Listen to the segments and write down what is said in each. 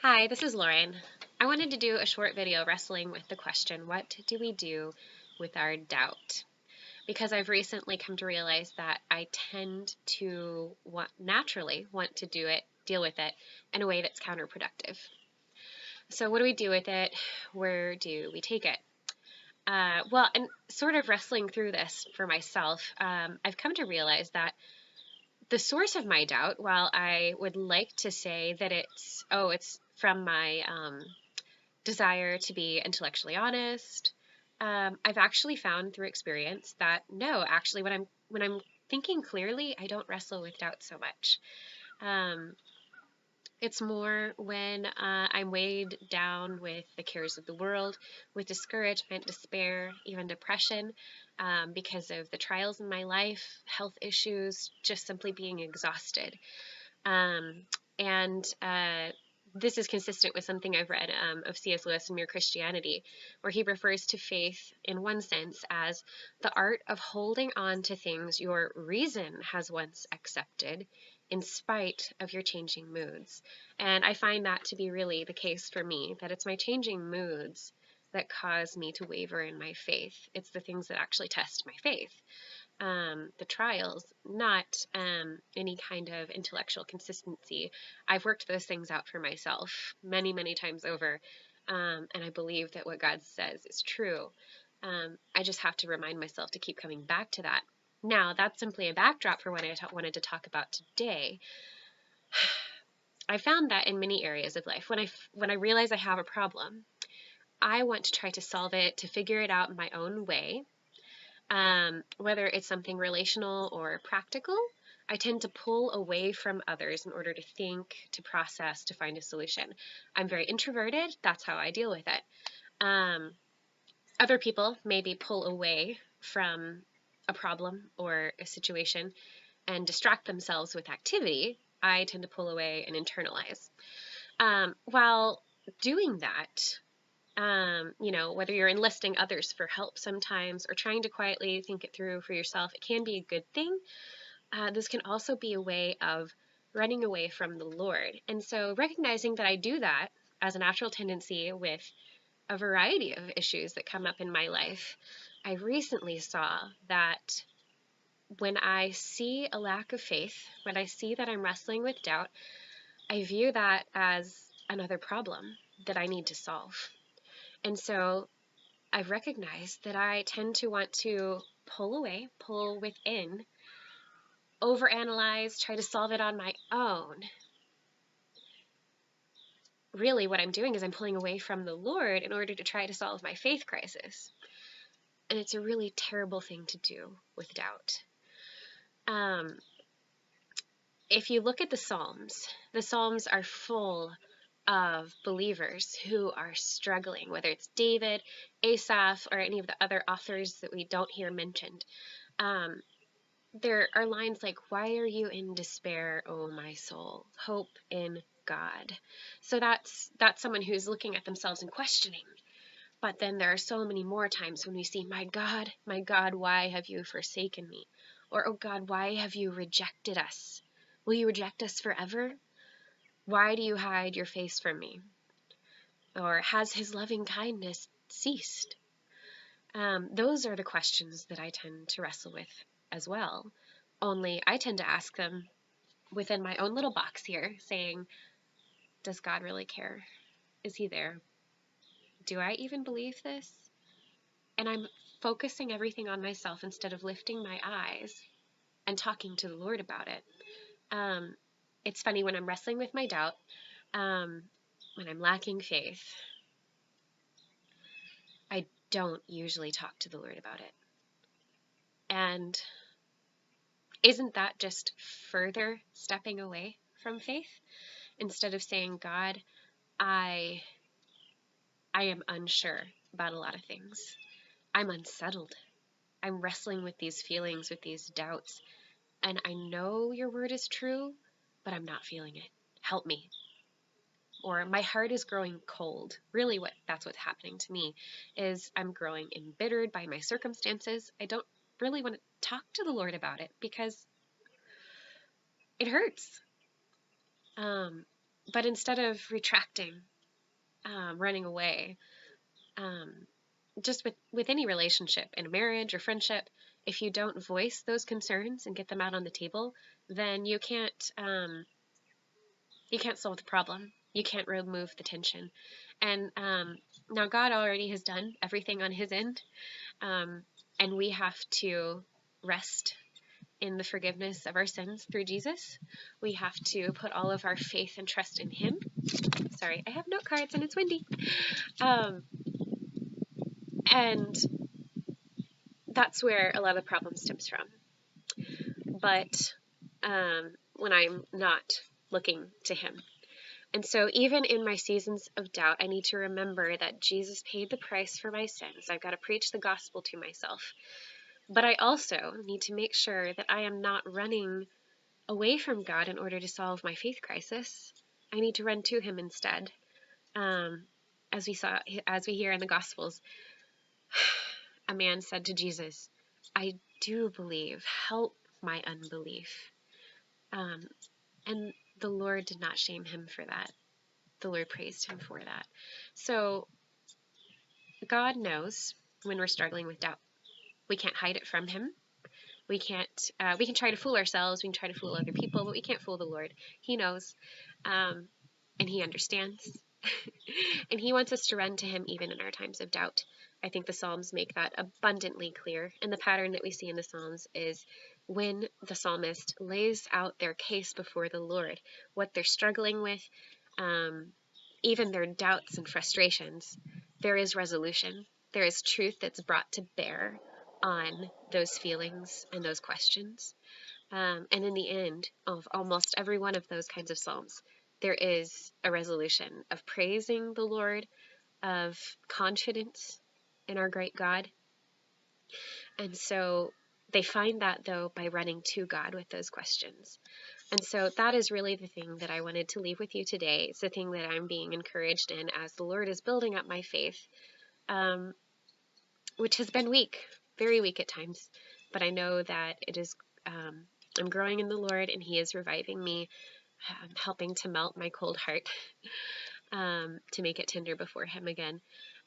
Hi, this is Lauren. I wanted to do a short video wrestling with the question, what do we do with our doubt? Because I've recently come to realize that I tend to naturally want to deal with it in a way that's counterproductive. So what do we do with it? Where do we take it? And sort of wrestling through this for myself, I've come to realize that the source of my doubt, while I would like to say that it's from my desire to be intellectually honest. I've actually found through experience that no, actually, when I'm thinking clearly, I don't wrestle with doubt so much. Um, it's more when I'm weighed down with the cares of the world, with discouragement, despair, even depression, because of the trials in my life, health issues, just simply being exhausted. Um, and this is consistent with something I've read of C.S. Lewis in Mere Christianity, where he refers to faith in one sense as the art of holding on to things your reason has once accepted in spite of your changing moods. And I find that to be really the case for me, that it's my changing moods that cause me to waver in my faith. It's the things that actually test my faith, the trials, not any kind of intellectual consistency. I've worked those things out for myself many, many times over, and I believe that what God says is true. I just have to remind myself to keep coming back to that. Now, that's simply a backdrop for what I wanted to talk about today. I found that in many areas of life, when I realize I have a problem, I want to try to solve it, to figure it out in my own way. Whether it's something relational or practical, I tend to pull away from others in order to think, to process, to find a solution. I'm very introverted. That's how I deal with it. Um, Other people maybe pull away from a problem or a situation and distract themselves with activity. I tend to pull away and internalize. While doing that, whether you're enlisting others for help sometimes or trying to quietly think it through for yourself, it can be a good thing. This can also be a way of running away from the Lord. And so recognizing that I do that as a natural tendency with a variety of issues that come up in my life, I recently saw that when I see a lack of faith, when I see that I'm wrestling with doubt, I view that as another problem that I need to solve. And so I've recognized that I tend to want to pull away, pull within, overanalyze, try to solve it on my own. Really, what I'm doing is I'm pulling away from the Lord in order to try to solve my faith crisis. And it's a really terrible thing to do with doubt. Um, if you look at the Psalms are full of believers who are struggling, whether it's David, Asaph, or any of the other authors that we don't hear mentioned. Um, there are lines like, "Why are you in despair, O my soul? Hope in God." So that's someone who's looking at themselves and questioning. But then there are so many more times when we see, my God, why have you forsaken me?" Or, "Oh God, why have you rejected us? Will you reject us forever? Why do you hide your face from me?" Or, "Has his loving kindness ceased?" Those are the questions that I tend to wrestle with as well. Only I tend to ask them within my own little box here, saying, does God really care? Is he there? Do I even believe this? And I'm focusing everything on myself instead of lifting my eyes and talking to the Lord about it. Um, it's funny when I'm wrestling with my doubt, um, when I'm lacking faith, I don't usually talk to the Lord about it. And isn't that just further stepping away from faith? Instead of saying, God, I I am unsure about a lot of things. I'm unsettled. I'm wrestling with these feelings, with these doubts, and I know your word is true, but I'm not feeling it. Help me. Or my heart is growing cold. Really that's what's happening to me is I'm growing embittered by my circumstances. I don't really want to talk to the Lord about it because it hurts. Um, But instead of retracting, running away, just with any relationship, in a marriage or friendship, if you don't voice those concerns and get them out on the table, then you can't solve the problem. You can't remove the tension. And now God already has done everything on his end, and we have to rest in the forgiveness of our sins through Jesus. We have to put all of our faith and trust in him. Sorry, I have note cards and it's windy. And that's where a lot of the problem stems from. But when I'm not looking to him. And so even in my seasons of doubt, I need to remember that Jesus paid the price for my sins. I've got to preach the gospel to myself. But I also need to make sure that I am not running away from God in order to solve my faith crisis. I need to run to him instead. As we hear in the Gospels, a man said to Jesus, "I do believe, help my unbelief." And the Lord did not shame him for that. The Lord praised him for that. So God knows when we're struggling with doubt. We can't hide it from him. We can try to fool ourselves. We can try to fool other people, but we can't fool the Lord. He knows, and he understands. And he wants us to run to him even in our times of doubt. I think the Psalms make that abundantly clear. And the pattern that we see in the Psalms is when the psalmist lays out their case before the Lord, what they're struggling with, even their doubts and frustrations, there is resolution. There is truth that's brought to bear on those feelings and those questions. And in the end of almost every one of those kinds of Psalms, there is a resolution of praising the Lord, of confidence in our great God. And so they find that, though, by running to God with those questions. And so that is really the thing that I wanted to leave with you today. It's the thing that I'm being encouraged in as the Lord is building up my faith, which has been weak, very weak at times. But I know that it is, I'm growing in the Lord, and he is reviving me, helping to melt my cold heart, to make it tender before him again.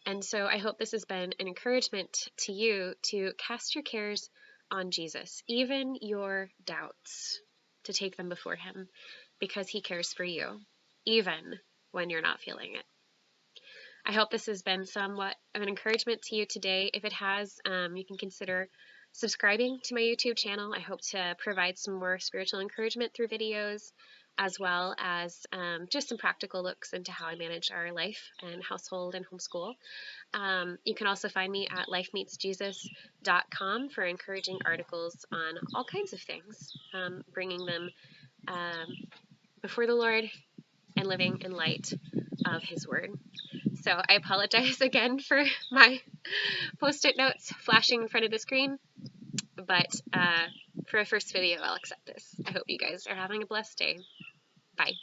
And so I hope this has been an encouragement to you to cast your cares on Jesus, even your doubts, to take them before him, because he cares for you, even when you're not feeling it. I hope this has been somewhat of an encouragement to you today. If it has, you can consider subscribing to my YouTube channel. I hope to provide some more spiritual encouragement through videos, as well as just some practical looks into how I manage our life and household and homeschool. You can also find me at lifemeetsjesus.com for encouraging articles on all kinds of things, bringing them before the Lord and living in light of his word. So I apologize again for my post-it notes flashing in front of the screen, but for a first video, I'll accept this. I hope you guys are having a blessed day. Bye.